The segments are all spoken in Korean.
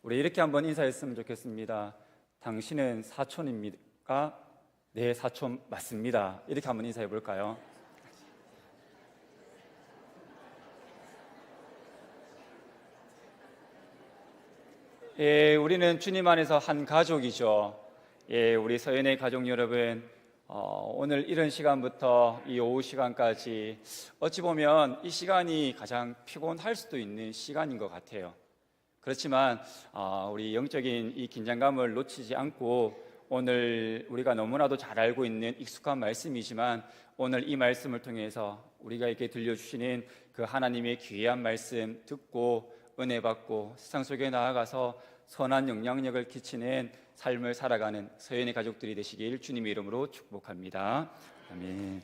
우리 이렇게 한번 인사했으면 좋겠습니다. 당신은 사촌입니까? 네, 사촌 맞습니다. 이렇게 한번 인사해 볼까요? 예, 우리는 주님 안에서 한 가족이죠. 예, 우리 서연의 가족 여러분, 오늘 이런 시간부터 이 오후 시간까지 어찌 보면 이 시간이 가장 피곤할 수도 있는 시간인 것 같아요. 그렇지만 우리 영적인 이 긴장감을 놓치지 않고 오늘 우리가 너무나도 잘 알고 있는 익숙한 말씀이지만 오늘 이 말씀을 통해서 우리가 이렇게 들려주시는 그 하나님의 귀한 말씀 듣고 은혜 받고 세상 속에 나아가서 선한 영향력을 끼치는 삶을 살아가는 서연의 가족들이 되시길 주님의 이름으로 축복합니다. 아멘.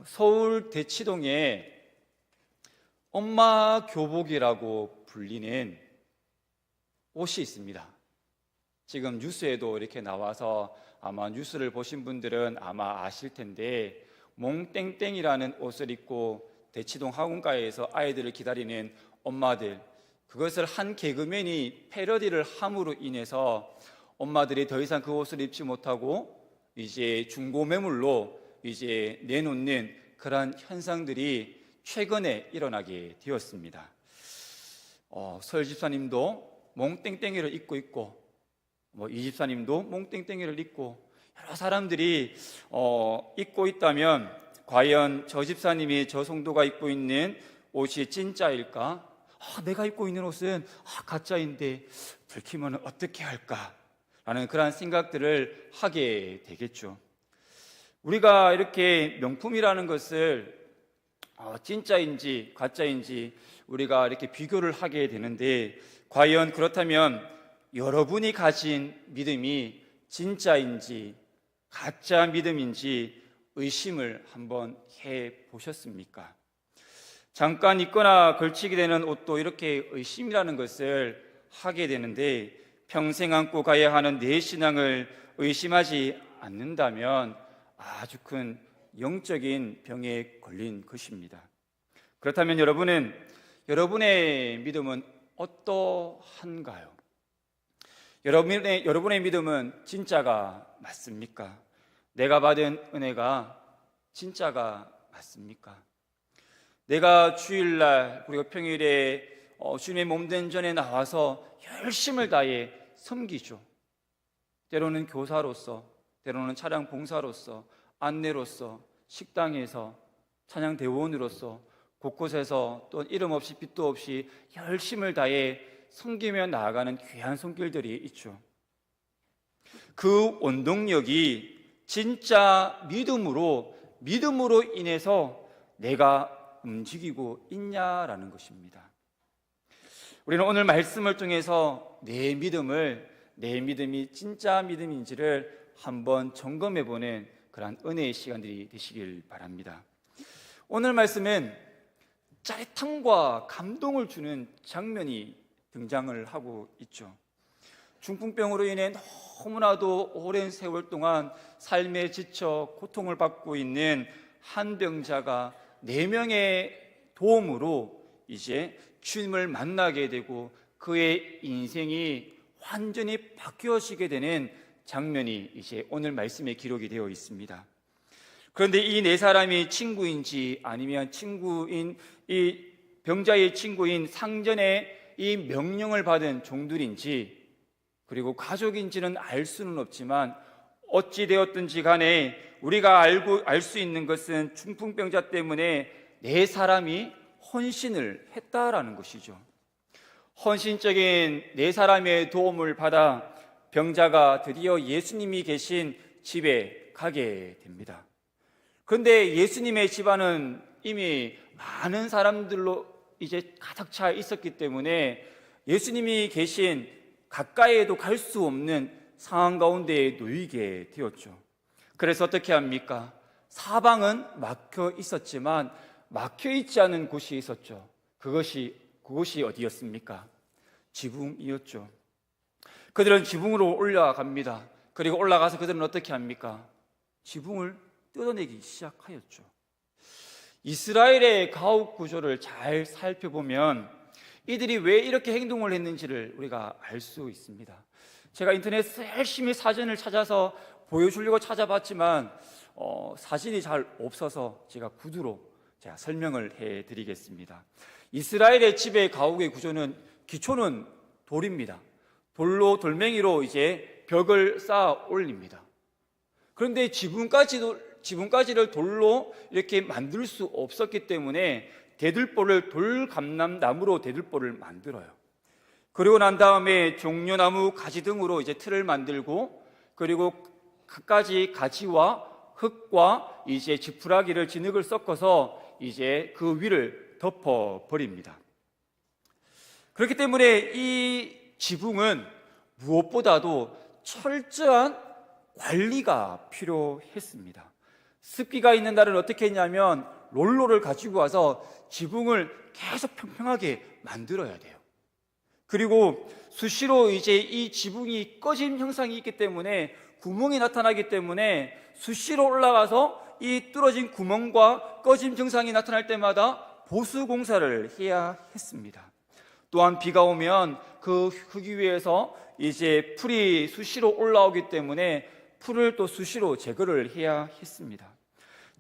서울 대치동에 엄마 교복이라고 불리는 옷이 있습니다. 지금 뉴스에도 이렇게 나와서 아마 뉴스를 보신 분들은 아마 아실 텐데, 몽땡땡이라는 옷을 입고 대치동 학원가에서 아이들을 기다리는 엄마들, 그것을 한 개그맨이 패러디를 함으로 인해서 엄마들이 더 이상 그 옷을 입지 못하고 이제 중고 매물로 이제 내놓는 그런 현상들이 최근에 일어나게 되었습니다. 설 집사님도 몽땡땡이를 입고 있고, 이 집사님도 몽땡땡이를 입고, 여러 사람들이 입고 있다면 과연 저 집사님이, 저 성도가 입고 있는 옷이 진짜일까? 내가 입고 있는 옷은 가짜인데 들키면 어떻게 할까? 라는 그런 생각들을 하게 되겠죠. 우리가 이렇게 명품이라는 것을 진짜인지 가짜인지 우리가 이렇게 비교를 하게 되는데, 과연 그렇다면 여러분이 가진 믿음이 진짜인지 가짜 믿음인지 의심을 한번 해 보셨습니까? 잠깐 입거나 걸치게 되는 옷도 이렇게 의심이라는 것을 하게 되는데, 평생 안고 가야 하는 내 신앙을 의심하지 않는다면 아주 큰 영적인 병에 걸린 것입니다. 그렇다면 여러분의 믿음은 어떠한가요? 여러분의 믿음은 진짜가 맞습니까? 내가 받은 은혜가 진짜가 맞습니까? 내가 주일날 그리고 평일에 주님의 몸된 전에 나와서 열심을 다해 섬기죠. 때로는 교사로서, 때로는 차량 봉사로서, 안내로서, 식당에서, 찬양 대원으로서 곳곳에서 또 이름 없이 빛도 없이 열심을 다해 섬기며 나아가는 귀한 손길들이 있죠. 그 원동력이 진짜 믿음으로 인해서 내가 움직이고 있냐라는 것입니다. 우리는 오늘 말씀을 통해서 내 믿음이 진짜 믿음인지를 한번 점검해보는 그런 은혜의 시간들이 되시길 바랍니다. 오늘 말씀은 짜릿함과 감동을 주는 장면이 등장을 하고 있죠. 중풍병으로 인해 너무나도 오랜 세월 동안 삶에 지쳐 고통을 받고 있는 한 병자가 4명의 도움으로 이제 주님을 만나게 되고 그의 인생이 완전히 바뀌어지게 되는 장면이 이제 오늘 말씀에 기록이 되어 있습니다. 그런데 이 4사람이 친구인지 아니면 이 병자의 친구인 상전의 이 명령을 받은 종들인지 그리고 가족인지는 알 수는 없지만 어찌 되었든지 간에 우리가 알 수 있는 것은 중풍병자 때문에 4사람이 헌신을 했다라는 것이죠. 헌신적인 4사람의 도움을 받아 병자가 드디어 예수님이 계신 집에 가게 됩니다. 그런데 예수님의 집안은 이미 많은 사람들로 이제 가득 차 있었기 때문에 예수님이 계신 가까이에도 갈 수 없는 상황 가운데에 놓이게 되었죠. 그래서 어떻게 합니까? 사방은 막혀 있었지만 막혀 있지 않은 곳이 있었죠. 그것이 어디였습니까? 지붕이었죠. 그들은 지붕으로 올라갑니다. 그리고 올라가서 그들은 어떻게 합니까? 지붕을 뜯어내기 시작하였죠. 이스라엘의 가옥 구조를 잘 살펴보면 이들이 왜 이렇게 행동을 했는지를 우리가 알 수 있습니다. 제가 인터넷에서 열심히 사진을 찾아서 보여주려고 찾아봤지만 사진이 잘 없어서 제가 구두로 설명을 해드리겠습니다. 이스라엘의 집의 가옥의 구조는 기초는 돌입니다. 돌멩이로 이제 벽을 쌓아 올립니다. 그런데 지붕까지를 돌로 이렇게 만들 수 없었기 때문에 돌감람나무로 대들보를 만들어요. 그리고 난 다음에 종려나무 가지 등으로 이제 틀을 만들고, 그리고 갖가지 가지와 흙과 이제 지푸라기를 진흙을 섞어서 이제 그 위를 덮어 버립니다. 그렇기 때문에 이 지붕은 무엇보다도 철저한 관리가 필요했습니다. 습기가 있는 날은 어떻게 했냐면 롤러를 가지고 와서 지붕을 계속 평평하게 만들어야 돼요. 그리고 수시로 이제 이 지붕이 꺼짐 현상이 있기 때문에, 구멍이 나타나기 때문에 수시로 올라가서 이 뚫어진 구멍과 꺼짐 증상이 나타날 때마다 보수 공사를 해야 했습니다. 또한 비가 오면 그 흙 위에서 이제 풀이 수시로 올라오기 때문에 풀을 또 수시로 제거를 해야 했습니다.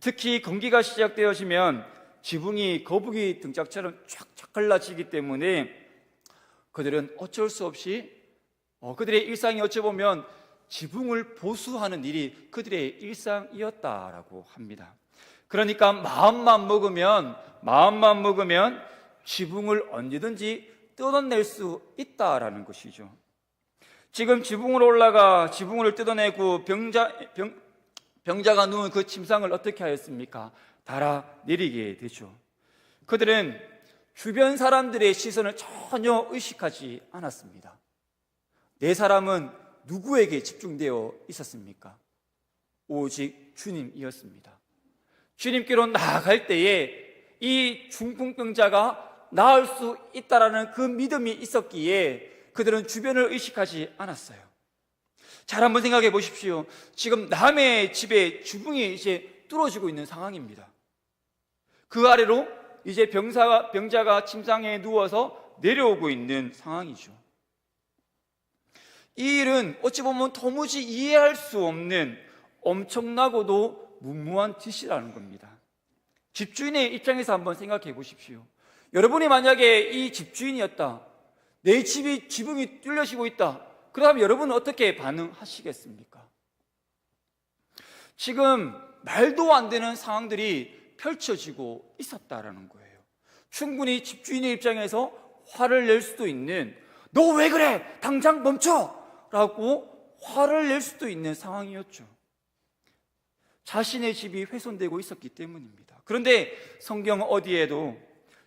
특히 건기가 시작되어지면 지붕이 거북이 등짝처럼 쫙쫙 갈라지기 때문에 그들은 어쩔 수 없이 그들의 일상이 어찌 보면 지붕을 보수하는 일이 그들의 일상이었다라고 합니다. 그러니까 마음만 먹으면 지붕을 언제든지 뜯어낼 수 있다라는 것이죠. 지금 지붕으로 올라가 지붕을 뜯어내고 병자가 누운 그 침상을 어떻게 하였습니까? 달아내리게 되죠. 그들은 주변 사람들의 시선을 전혀 의식하지 않았습니다. 내 사람은 누구에게 집중되어 있었습니까? 오직 주님이었습니다. 주님께로 나아갈 때에 이 중풍병자가 나을 수 있다라는 그 믿음이 있었기에 그들은 주변을 의식하지 않았어요. 잘 한번 생각해 보십시오. 지금 남의 집에 지붕이 이제 뚫어지고 있는 상황입니다. 그 아래로 이제 병자가 침상에 누워서 내려오고 있는 상황이죠. 이 일은 어찌 보면 도무지 이해할 수 없는 엄청나고도 무모한 짓이라는 겁니다. 집주인의 입장에서 한번 생각해 보십시오. 여러분이 만약에 이 집주인이었다, 내 집이 지붕이 뚫려지고 있다, 그러면 여러분은 어떻게 반응하시겠습니까? 지금 말도 안 되는 상황들이 펼쳐지고 있었다라는 거예요. 충분히 집주인의 입장에서 화를 낼 수도 있는, 너 왜 그래? 당장 멈춰! 라고 화를 낼 수도 있는 상황이었죠. 자신의 집이 훼손되고 있었기 때문입니다. 그런데 성경 어디에도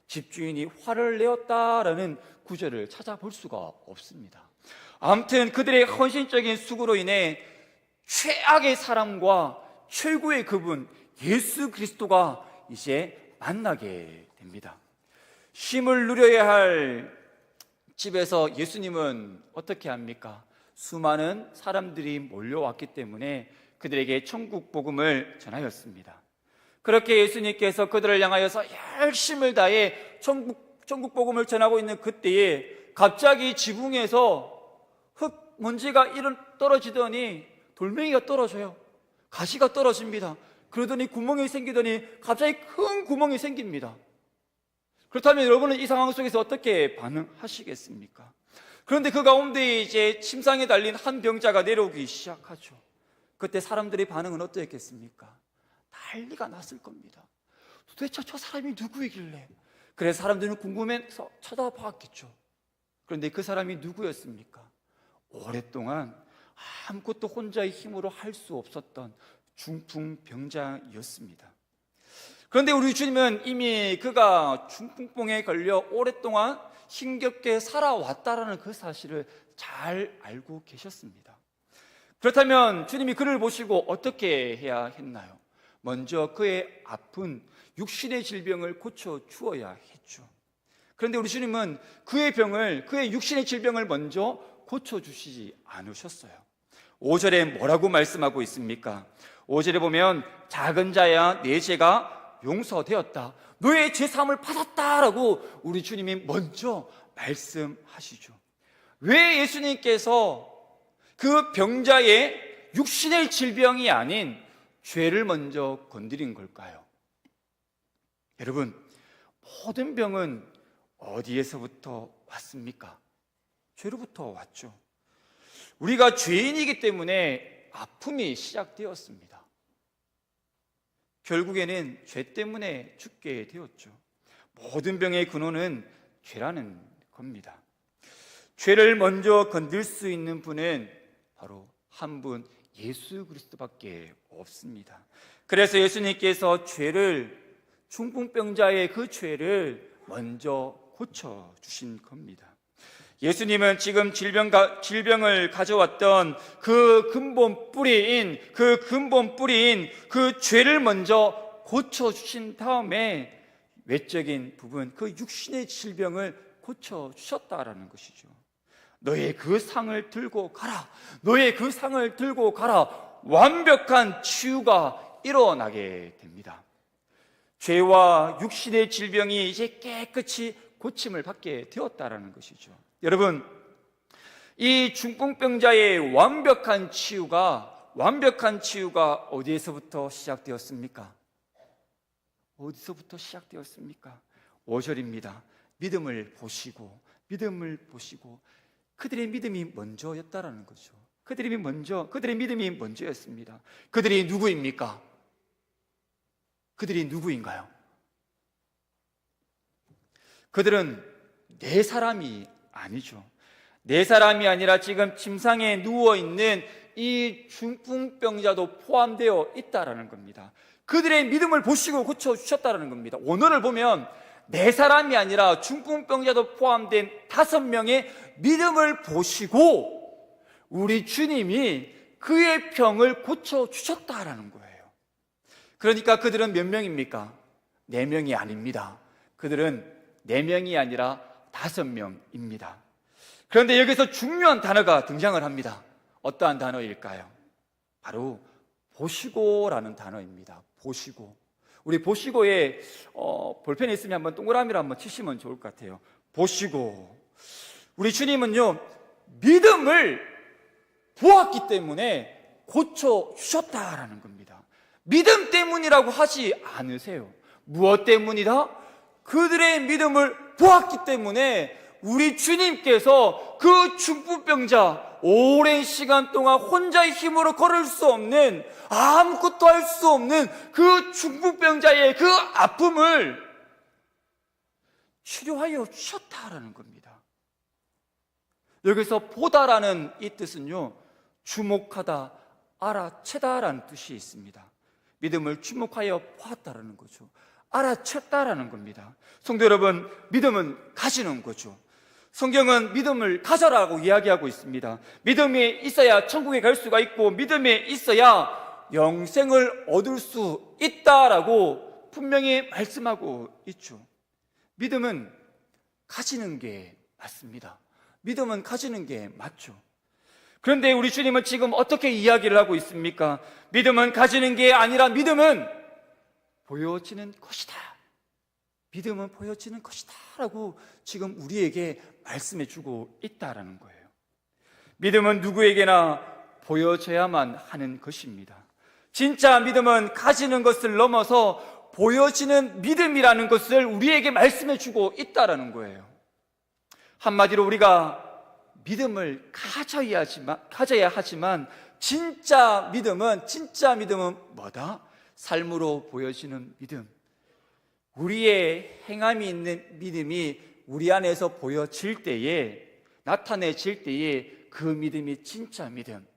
집주인이 화를 내었다라는 구절을 찾아볼 수가 없습니다. 아무튼 그들의 헌신적인 수고로 인해 최악의 사람과 최고의 그분 예수 그리스도가 이제 만나게 됩니다. 쉼을 누려야 할 집에서 예수님은 어떻게 합니까? 수많은 사람들이 몰려왔기 때문에 그들에게 천국 복음을 전하였습니다. 그렇게 예수님께서 그들을 향하여서 열심을 다해 천국 복음을 전하고 있는 그때에 갑자기 지붕에서 흙 먼지가 떨어지더니 돌멩이가 떨어져요. 가시가 떨어집니다. 그러더니 구멍이 생기더니 갑자기 큰 구멍이 생깁니다. 그렇다면 여러분은 이 상황 속에서 어떻게 반응하시겠습니까? 그런데 그 가운데 이제 침상에 달린 한 병자가 내려오기 시작하죠. 그때 사람들의 반응은 어떠했겠습니까? 난리가 났을 겁니다. 도대체 저 사람이 누구이길래? 그래서 사람들은 궁금해서 찾아봤겠죠. 그런데 그 사람이 누구였습니까? 오랫동안 아무것도 혼자의 힘으로 할 수 없었던 중풍병자였습니다. 그런데 우리 주님은 이미 그가 중풍병에 걸려 오랫동안 힘겹게 살아왔다라는 그 사실을 잘 알고 계셨습니다. 그렇다면 주님이 그를 보시고 어떻게 해야 했나요? 먼저 그의 아픈 육신의 질병을 고쳐 주어야 했죠. 그런데 우리 주님은 그의 육신의 질병을 먼저 고쳐 주시지 않으셨어요. 5절에 뭐라고 말씀하고 있습니까? 5절에 보면 작은 자야 내 죄가 용서되었다, 너의 죄사함을 받았다라고 우리 주님이 먼저 말씀하시죠. 왜 예수님께서 그 병자의 육신의 질병이 아닌 죄를 먼저 건드린 걸까요? 여러분, 모든 병은 어디에서부터 왔습니까? 죄로부터 왔죠. 우리가 죄인이기 때문에 아픔이 시작되었습니다. 결국에는 죄 때문에 죽게 되었죠. 모든 병의 근원은 죄라는 겁니다. 죄를 먼저 건들 수 있는 분은 바로 한 분, 예수 그리스도밖에 없습니다. 그래서 예수님께서 중풍병자의 그 죄를 먼저 고쳐주신 겁니다. 예수님은 지금 질병을 가져왔던 그 근본 뿌리인 그 죄를 먼저 고쳐주신 다음에 외적인 부분, 그 육신의 질병을 고쳐주셨다라는 것이죠. 너의 그 상을 들고 가라, 너의 그 상을 들고 가라. 완벽한 치유가 일어나게 됩니다. 죄와 육신의 질병이 이제 깨끗이 고침을 받게 되었다라는 것이죠. 여러분, 이 중풍병자의 완벽한 치유가 어디에서부터 시작되었습니까? 어디서부터 시작되었습니까? 5절입니다. 믿음을 보시고 그들의 믿음이 먼저였다라는 거죠. 그들의 믿음이 먼저였습니다. 그들이 누구입니까? 그들이 누구인가요? 그들은 네 사람이 아니죠. 네 사람이 아니라 지금 침상에 누워있는 이 중풍병자도 포함되어 있다라는 겁니다. 그들의 믿음을 보시고 고쳐주셨다는 겁니다. 오늘을 보면 네 사람이 아니라 중풍병자도 포함된 5명의 믿음을 보시고 우리 주님이 그의 병을 고쳐주셨다라는 거예요. 그러니까 그들은 몇 명입니까? 4명이 아닙니다. 그들은 4명이 아니라 5명입니다. 그런데 여기서 중요한 단어가 등장을 합니다. 어떠한 단어일까요? 바로 보시고라는 단어입니다. 보시고. 우리 보시고에 볼펜이 있으면 한번 동그라미를 한번 치시면 좋을 것 같아요. 보시고. 우리 주님은요, 믿음을 보았기 때문에 고쳐주셨다라는 겁니다. 믿음 때문이라고 하지 않으세요. 무엇 때문이다? 그들의 믿음을 보았기 때문에 우리 주님께서 그 중풍병자, 오랜 시간 동안 혼자의 힘으로 걸을 수 없는, 아무것도 할 수 없는 그 중풍병자의 그 아픔을 치료하여 주셨다라는 겁니다. 여기서 보다라는 이 뜻은요, 주목하다, 알아채다라는 뜻이 있습니다. 믿음을 주목하여 보았다라는 거죠. 알아챘다라는 겁니다. 성도 여러분, 믿음은 가지는 거죠. 성경은 믿음을 가져라고 이야기하고 있습니다. 믿음이 있어야 천국에 갈 수가 있고 믿음이 있어야 영생을 얻을 수 있다라고 분명히 말씀하고 있죠. 믿음은 가지는 게 맞습니다. 믿음은 가지는 게 맞죠. 그런데 우리 주님은 지금 어떻게 이야기를 하고 있습니까? 믿음은 가지는 게 아니라 믿음은 보여지는 것이다. 믿음은 보여지는 것이다 라고 지금 우리에게 말씀해 주고 있다라는 거예요. 믿음은 누구에게나 보여져야만 하는 것입니다. 진짜 믿음은 가지는 것을 넘어서 보여지는 믿음이라는 것을 우리에게 말씀해 주고 있다라는 거예요. 한마디로 우리가 믿음을 가져야 하지만 진짜 믿음은 뭐다? 삶으로 보여지는 믿음. 우리의 행함이 있는 믿음이 우리 안에서 보여질 때에, 나타내질 때에 그 믿음이 진짜 믿음.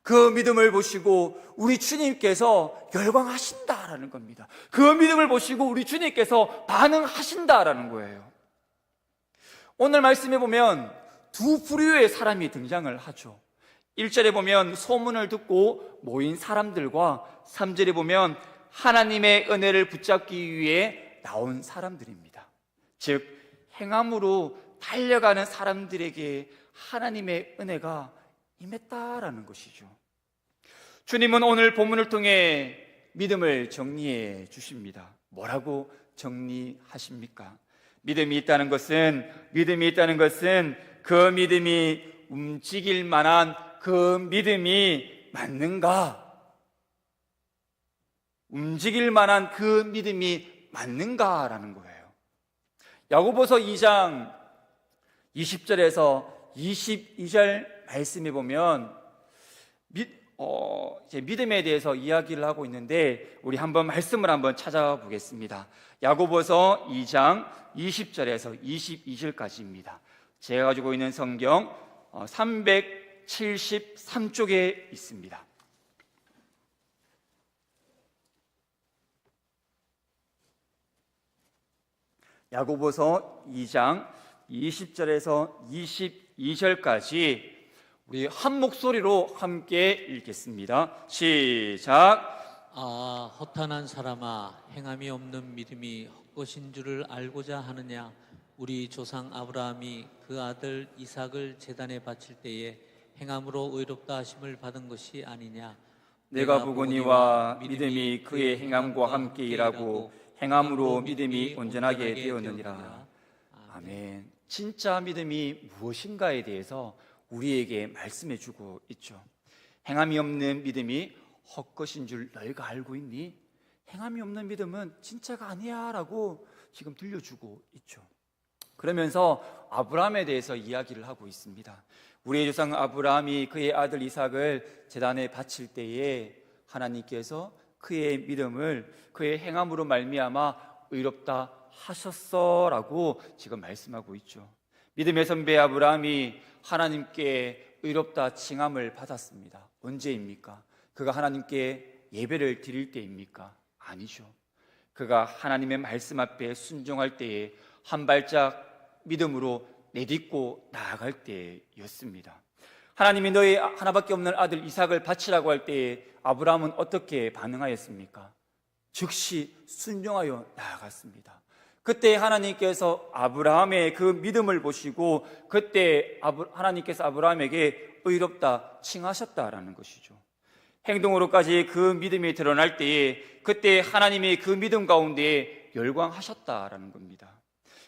그 믿음을 보시고 우리 주님께서 열광하신다라는 겁니다. 그 믿음을 보시고 우리 주님께서 반응하신다라는 거예요. 오늘 말씀에 보면 두 부류의 사람이 등장을 하죠. 1절에 보면 소문을 듣고 모인 사람들과 3절에 보면 하나님의 은혜를 붙잡기 위해 나온 사람들입니다. 즉 행함으로 달려가는 사람들에게 하나님의 은혜가 임했다라는 것이죠. 주님은 오늘 본문을 통해 믿음을 정리해 주십니다. 뭐라고 정리하십니까? 믿음이 있다는 것은 그 믿음이 움직일 만한 그 믿음이 맞는가? 움직일 만한 그 믿음이 맞는가라는 거예요. 야고보서 2장 20절에서 22절 말씀에 보면 믿음에 대해서 이야기를 하고 있는데, 우리 한번 말씀을 한번 찾아보겠습니다. 야고보서 2장 20절에서 22절까지입니다. 제가 가지고 있는 성경 373쪽에 있습니다. 야고보서 2장 20절에서 22절까지 우리 한 목소리로 함께 읽겠습니다. 시작. 허탄한 사람아, 행함이 없는 믿음이 헛것인 줄을 알고자 하느냐? 우리 조상 아브라함이 그 아들 이삭을 제단에 바칠 때에 행함으로 의롭다 하심을 받은 것이 아니냐? 내가 보거니와 믿음이 그의 행함과 함께 일하고 행함으로 믿음이 온전하게 되었느니라. 아멘. 진짜 믿음이 무엇인가에 대해서 우리에게 말씀해 주고 있죠. 행함이 없는 믿음이 헛것인 줄 너희가 알고 있니? 행함이 없는 믿음은 진짜가 아니야 라고 지금 들려주고 있죠. 그러면서 아브라함에 대해서 이야기를 하고 있습니다. 우리의 조상 아브라함이 그의 아들 이삭을 제단에 바칠 때에 하나님께서 그의 믿음을 그의 행함으로 말미암아 의롭다 하셨어라고 지금 말씀하고 있죠. 믿음의 선배 아브라함이 하나님께 의롭다 칭함을 받았습니다. 언제입니까? 그가 하나님께 예배를 드릴 때입니까? 아니죠. 그가 하나님의 말씀 앞에 순종할 때에 한 발짝 믿음으로 내딛고 나아갈 때였습니다. 하나님이 너희 하나밖에 없는 아들 이삭을 바치라고 할 때에 아브라함은 어떻게 반응하였습니까? 즉시 순종하여 나아갔습니다. 그때 하나님께서 아브라함의 그 믿음을 보시고 그때 하나님께서 아브라함에게 의롭다 칭하셨다라는 것이죠. 행동으로까지 그 믿음이 드러날 때에 그때 하나님이 그 믿음 가운데 열광하셨다라는 겁니다.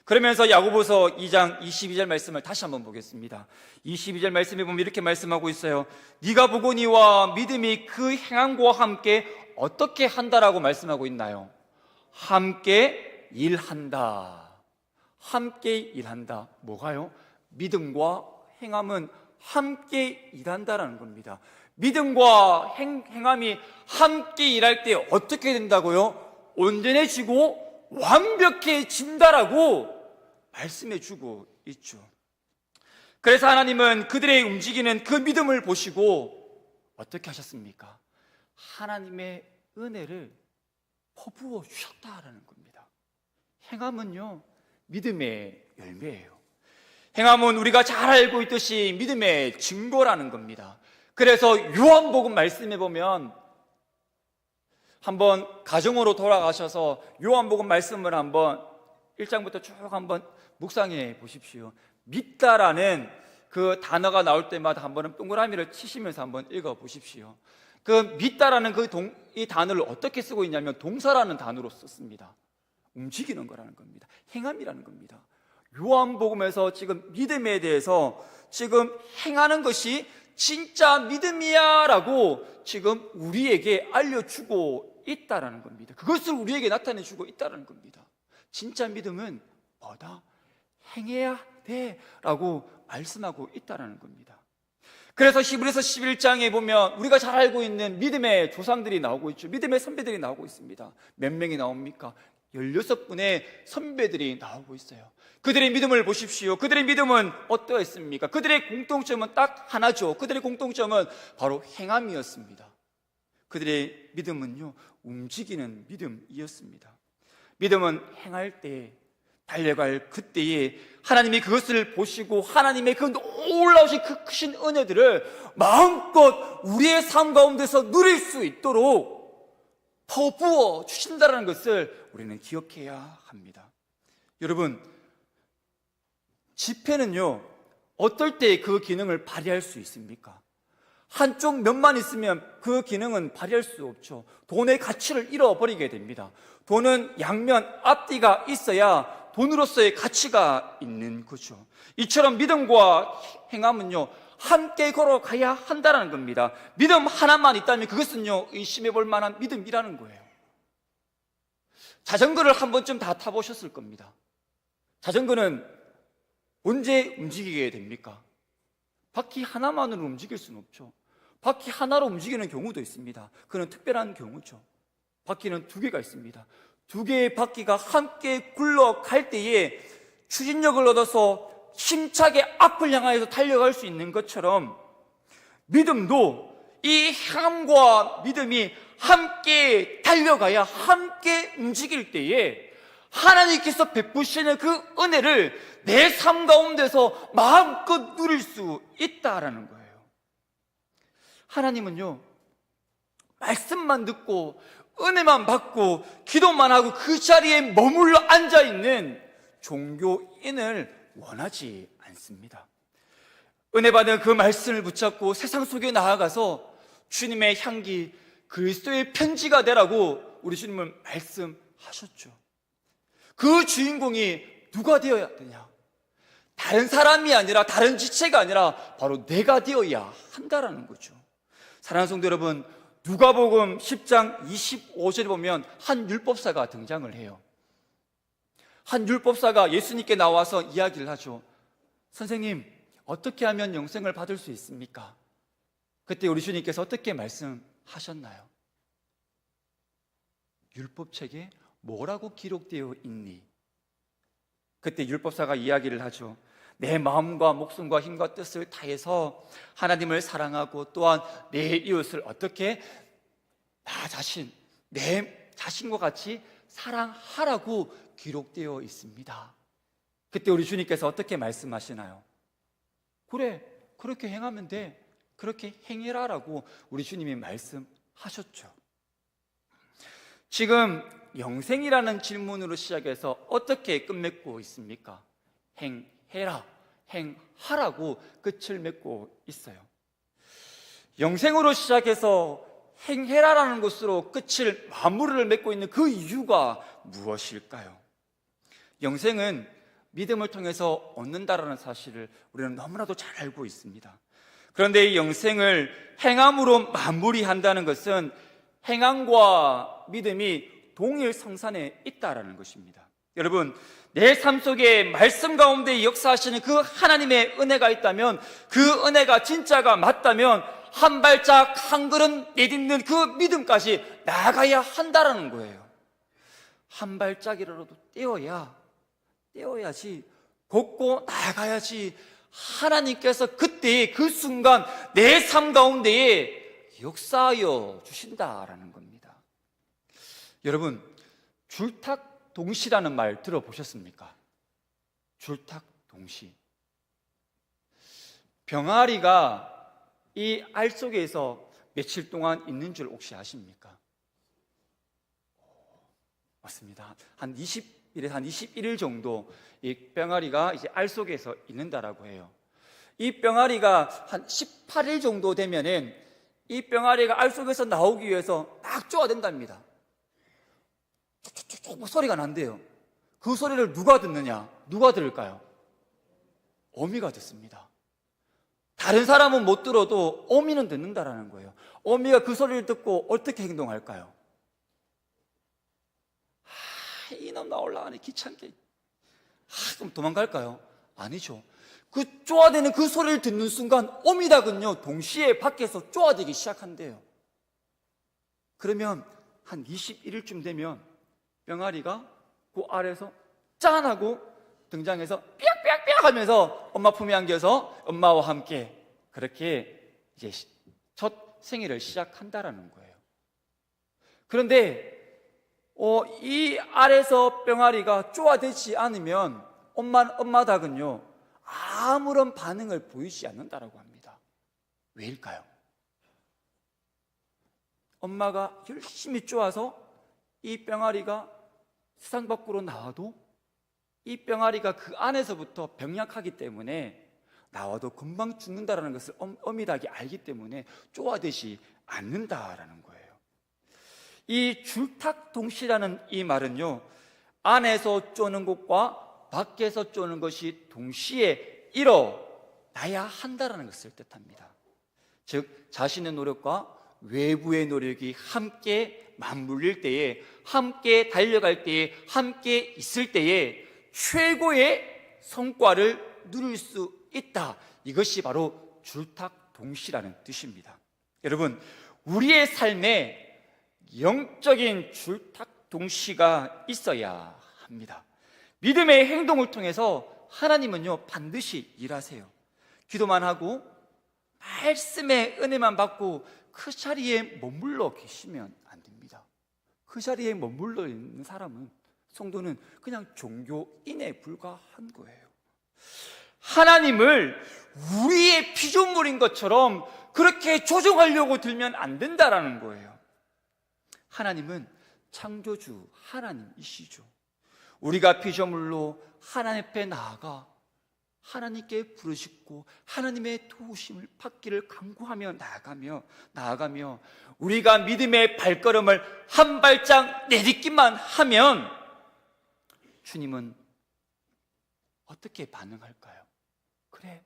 그러면서 야고보서 2장 22절 말씀을 다시 한번 보겠습니다. 22절 말씀에 보면 이렇게 말씀하고 있어요. 네가 보거니와 믿음이 그 행함과 함께 어떻게 한다라고 말씀하고 있나요? 함께 일한다. 함께 일한다. 뭐가요? 믿음과 행함은 함께 일한다라는 겁니다. 믿음과 행함이 함께 일할 때 어떻게 된다고요? 온전해지고 완벽해진다라고 말씀해 주고 있죠. 그래서 하나님은 그들의 움직이는 그 믿음을 보시고 어떻게 하셨습니까? 하나님의 은혜를 퍼부어 주셨다라는 겁니다. 행함은요, 믿음의 열매예요. 행함은 우리가 잘 알고 있듯이 믿음의 증거라는 겁니다. 그래서 요한복음 말씀해 보면 한번 가정으로 돌아가셔서 요한복음 말씀을 한번 1장부터 쭉 한번 묵상해 보십시오. 믿다라는 그 단어가 나올 때마다 한번 동그라미를 치시면서 한번 읽어 보십시오. 그 믿다라는 이 단어를 어떻게 쓰고 있냐면 동사라는 단어로 썼습니다. 움직이는 거라는 겁니다. 행함이라는 겁니다. 요한복음에서 지금 믿음에 대해서 지금 행하는 것이 진짜 믿음이야 라고 지금 우리에게 알려주고 있다라는 겁니다. 그것을 우리에게 나타내주고 있다라는 겁니다. 진짜 믿음은 뭐다? 행해야 돼 라고 말씀하고 있다라는 겁니다. 그래서 히브리서 11장에 보면 우리가 잘 알고 있는 믿음의 조상들이 나오고 있죠. 믿음의 선배들이 나오고 있습니다. 몇 명이 나옵니까? 16분의 선배들이 나오고 있어요. 그들의 믿음을 보십시오. 그들의 믿음은 어떠했습니까? 그들의 공통점은 딱 하나죠. 그들의 공통점은 바로 행함이었습니다. 그들의 믿음은요, 움직이는 믿음이었습니다. 믿음은 행할 때, 달려갈 그때에 하나님이 그것을 보시고 하나님의 그 놀라우신 그 크신 은혜들을 마음껏 우리의 삶 가운데서 누릴 수 있도록 퍼부어 주신다는 것을 우리는 기억해야 합니다. 여러분, 지폐는요, 어떨 때 그 기능을 발휘할 수 있습니까? 한쪽 면만 있으면 그 기능은 발휘할 수 없죠. 돈의 가치를 잃어버리게 됩니다. 돈은 양면 앞뒤가 있어야 돈으로서의 가치가 있는 거죠. 이처럼 믿음과 행함은요, 함께 걸어가야 한다는 겁니다. 믿음 하나만 있다면 그것은요, 의심해 볼 만한 믿음이라는 거예요. 자전거를 한 번쯤 다 타보셨을 겁니다. 자전거는 언제 움직이게 됩니까? 바퀴 하나만으로 움직일 수는 없죠. 바퀴 하나로 움직이는 경우도 있습니다. 그건 특별한 경우죠. 바퀴는 두 개가 있습니다. 두 개의 바퀴가 함께 굴러갈 때에 추진력을 얻어서 힘차게 앞을 향하여서 달려갈 수 있는 것처럼 믿음도 이 행함과 믿음이 함께 달려가야 함께 움직일 때에 하나님께서 베푸시는 그 은혜를 내 삶 가운데서 마음껏 누릴 수 있다라는 거예요. 하나님은요, 말씀만 듣고 은혜만 받고 기도만 하고 그 자리에 머물러 앉아있는 종교인을 원하지 않습니다. 은혜 받은 그 말씀을 붙잡고 세상 속에 나아가서 주님의 향기, 그리스도의 편지가 되라고 우리 주님은 말씀하셨죠. 그 주인공이 누가 되어야 되냐? 다른 사람이 아니라, 다른 지체가 아니라 바로 내가 되어야 한다라는 거죠. 사랑하는 성도 여러분, 누가복음 10장 25절에 보면 한 율법사가 등장을 해요. 한 율법사가 예수님께 나와서 이야기를 하죠. 선생님, 어떻게 하면 영생을 받을 수 있습니까? 그때 우리 주님께서 어떻게 말씀하셨나요? 율법책에 뭐라고 기록되어 있니? 그때 율법사가 이야기를 하죠. 내 마음과 목숨과 힘과 뜻을 다해서 하나님을 사랑하고 또한 내 이웃을 어떻게 내 자신과 같이 사랑하라고 기록되어 있습니다. 그때 우리 주님께서 어떻게 말씀하시나요? 그래, 그렇게 행하면 돼. 그렇게 행해라라고 우리 주님이 말씀하셨죠. 지금 영생이라는 질문으로 시작해서 어떻게 끝맺고 있습니까? 행해라, 행하라고 끝을 맺고 있어요. 영생으로 시작해서 행해라라는 것으로 끝을 마무리를 맺고 있는 그 이유가 무엇일까요? 영생은 믿음을 통해서 얻는다라는 사실을 우리는 너무나도 잘 알고 있습니다. 그런데 이 영생을 행함으로 마무리한다는 것은 행함과 믿음이 동일 성산에 있다라는 것입니다. 여러분, 내 삶 속에 말씀 가운데 역사하시는 그 하나님의 은혜가 있다면, 그 은혜가 진짜가 맞다면 한 발짝 한 걸음 내딛는 그 믿음까지 나아가야 한다라는 거예요. 한 발짝이라도 떼어야지, 걷고 나아가야지 하나님께서 그때 그 순간 내 삶 가운데에 역사하여 주신다라는 겁니다. 여러분, 줄탁동시라는 말 들어보셨습니까? 줄탁동시. 병아리가 이 알 속에서 며칠 동안 있는 줄 혹시 아십니까? 맞습니다. 한 20일에서 한 21일 정도 이 병아리가 이제 알 속에서 있는다라고 해요. 이 병아리가 한 18일 정도 되면은 이 병아리가 알 속에서 나오기 위해서 막 쪼아댄답니다. 촉촉촉 소리가 난대요. 그 소리를 누가 듣느냐? 누가 들을까요? 어미가 듣습니다. 다른 사람은 못 들어도 어미는 듣는다라는 거예요. 어미가 그 소리를 듣고 어떻게 행동할까요? 이놈 나올라가네, 귀찮게. 그럼 도망갈까요? 아니죠. 그 쪼아대는 그 소리를 듣는 순간 어미닭은요, 동시에 밖에서 쪼아대기 시작한대요. 그러면 한 21일쯤 되면 병아리가 그 아래에서 짠 하고 등장해서 삐약삐약삐약 하면서 엄마 품에 안겨서 엄마와 함께 그렇게 이제 첫 생일을 시작한다라는 거예요. 그런데 이 알에서 병아리가 쪼아대지 않으면 엄마 닭은요, 아무런 반응을 보이지 않는다라고 합니다. 왜일까요? 엄마가 열심히 쪼아서 이 병아리가 세상 밖으로 나와도 이 병아리가 그 안에서부터 병약하기 때문에 나와도 금방 죽는다라는 것을 엄밀하게 알기 때문에 쪼아대지 않는다라는 거예요. 이 줄탁동시라는 이 말은요, 안에서 쪼는 것과 밖에서 쪼는 것이 동시에 일어나야 한다라는 것을 뜻합니다. 즉 자신의 노력과 외부의 노력이 함께 맞물릴 때에, 함께 달려갈 때에, 함께 있을 때에 최고의 성과를 누릴 수 있다. 이것이 바로 줄탁동시라는 뜻입니다. 여러분, 우리의 삶에 영적인 줄탁동시가 있어야 합니다. 믿음의 행동을 통해서 하나님은요 반드시 일하세요. 기도만 하고 말씀의 은혜만 받고 그 자리에 머물러 계시면 안 됩니다. 그 자리에 머물러 있는 사람은, 성도는 그냥 종교인에 불과한 거예요. 하나님을 우리의 피조물인 것처럼 그렇게 조종하려고 들면 안 된다라는 거예요. 하나님은 창조주 하나님이시죠. 우리가 피조물로 하나님 앞에 나아가 하나님께 부르짖고 하나님의 도우심을 받기를 간구하며 나아가며 우리가 믿음의 발걸음을 한 발짝 내딛기만 하면 주님은 어떻게 반응할까요? 그래,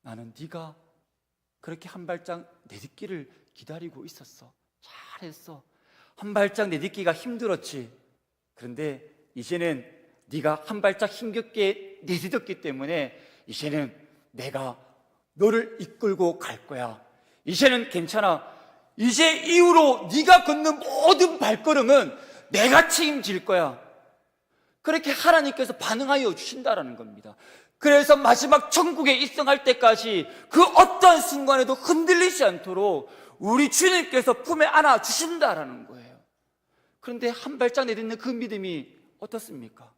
나는 네가 그렇게 한 발짝 내딛기를 기다리고 있었어. 잘했어. 한 발짝 내딛기가 힘들었지. 그런데 이제는 네가 한 발짝 힘겹게 내딛었기 때문에 이제는 내가 너를 이끌고 갈 거야. 이제는 괜찮아. 이제 이후로 네가 걷는 모든 발걸음은 내가 책임질 거야. 그렇게 하나님께서 반응하여 주신다라는 겁니다. 그래서 마지막 천국에 입성할 때까지 그 어떤 순간에도 흔들리지 않도록 우리 주님께서 품에 안아 주신다라는 거예요. 그런데 한 발짝 내딛는 그 믿음이 어떻습니까?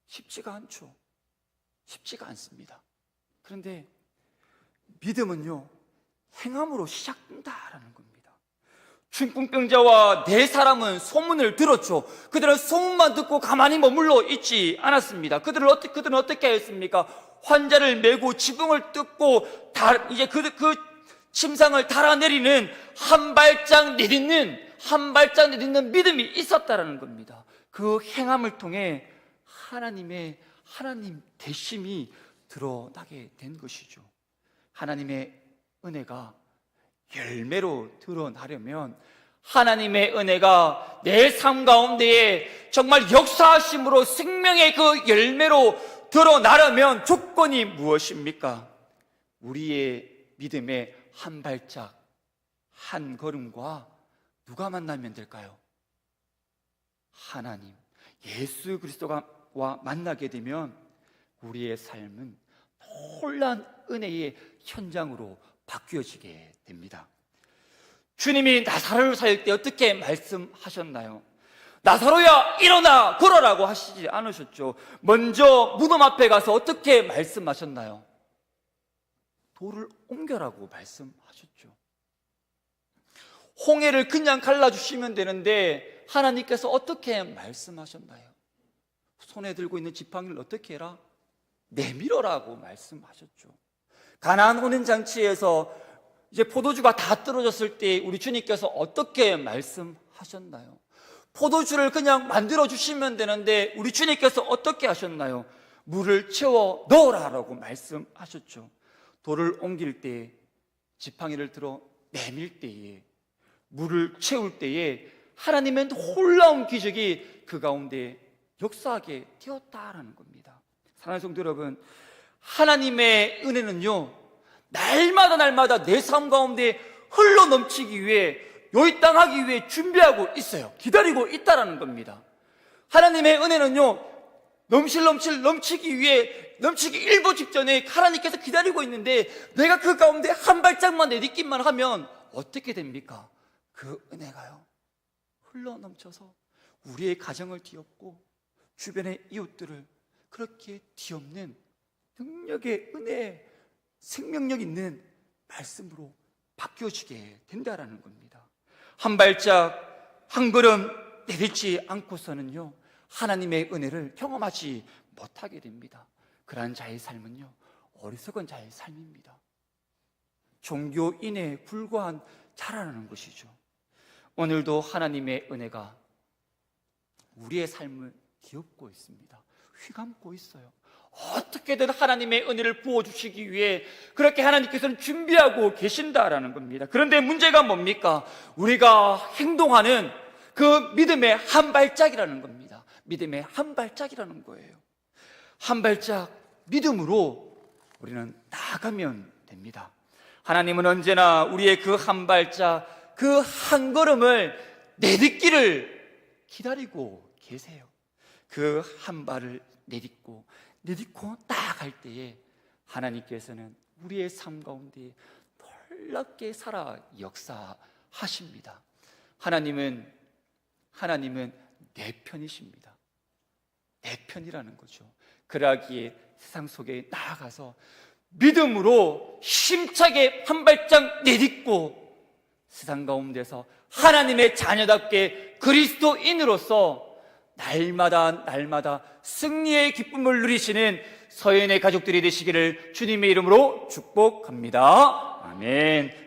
쉽지가 않죠. 쉽지가 않습니다. 그런데 믿음은요, 행함으로 시작된다라는 겁니다. 중풍병자와 네 사람은 소문을 들었죠. 그들은 소문만 듣고 가만히 머물러 있지 않았습니다. 그들은 어떻게 했습니까? 환자를 메고 지붕을 뜯고 이제 그 침상을 달아내리는 한 발짝 내딛는 믿음이 있었다라는 겁니다. 그 행함을 통해 하나님 대심이 드러나게 된 것이죠. 하나님의 은혜가 열매로 드러나려면, 하나님의 은혜가 내 삶 가운데에 정말 역사하심으로 생명의 그 열매로 드러나려면 조건이 무엇입니까? 우리의 믿음의 한 발짝, 한 걸음과 누가 만나면 될까요? 하나님, 예수 그리스도와 만나게 되면 우리의 삶은 놀라운 은혜의 현장으로 바뀌어지게 됩니다. 주님이 나사로를 살릴 때 어떻게 말씀하셨나요? 나사로야 일어나 걸어라고 하시지 않으셨죠. 먼저 무덤 앞에 가서 어떻게 말씀하셨나요? 돌을 옮겨라고 말씀하셨죠. 홍해를 그냥 갈라주시면 되는데 하나님께서 어떻게 말씀하셨나요? 손에 들고 있는 지팡이를 어떻게 해라? 내밀어라고 말씀하셨죠. 가나안 혼인잔치에서 이제 포도주가 다 떨어졌을 때 우리 주님께서 어떻게 말씀하셨나요? 포도주를 그냥 만들어 주시면 되는데 우리 주님께서 어떻게 하셨나요? 물을 채워 넣으라라고 말씀하셨죠. 돌을 옮길 때, 지팡이를 들어 내밀 때에, 물을 채울 때에 하나님의 놀라운 기적이 그 가운데 역사하게 되었다라는 겁니다. 사랑하는 성도 여러분, 하나님의 은혜는요, 날마다 내 삶 가운데 흘러 넘치기 위해, 요입당하기 위해 준비하고 있어요. 기다리고 있다라는 겁니다. 하나님의 은혜는요, 넘치기 위해, 넘치기 일보 직전에 하나님께서 기다리고 있는데 내가 그 가운데 한 발짝만 내딛기만 하면 어떻게 됩니까? 그 은혜가요, 흘러 넘쳐서 우리의 가정을 뒤엎고 주변의 이웃들을 그렇게 뒤엎는 능력의 은혜, 생명력 있는 말씀으로 바뀌어지게 된다라는 겁니다. 한 발짝, 한 걸음 내딛지 않고서는요, 하나님의 은혜를 경험하지 못하게 됩니다. 그러한 자의 삶은요, 어리석은 자의 삶입니다. 종교인에 불과한 자라는 것이죠. 오늘도 하나님의 은혜가 우리의 삶을 뒤엎고 있습니다. 휘감고 있어요. 어떻게든 하나님의 은혜를 부어주시기 위해 그렇게 하나님께서는 준비하고 계신다라는 겁니다. 그런데 문제가 뭡니까? 우리가 행동하는 그 믿음의 한 발짝이라는 겁니다. 믿음의 한 발짝이라는 거예요. 한 발짝 믿음으로 우리는 나아가면 됩니다. 하나님은 언제나 우리의 그 한 발짝, 그 한 걸음을 내딛기를 기다리고 계세요. 그 한 발을 내딛고 나아갈 때에 하나님께서는 우리의 삶 가운데 놀랍게 살아 역사하십니다. 하나님은 내 편이십니다. 내 편이라는 거죠. 그러기에 세상 속에 나아가서 믿음으로 힘차게 한 발짝 내딛고 세상 가운데서 하나님의 자녀답게 그리스도인으로서 날마다 승리의 기쁨을 누리시는 서연의 가족들이 되시기를 주님의 이름으로 축복합니다. 아멘.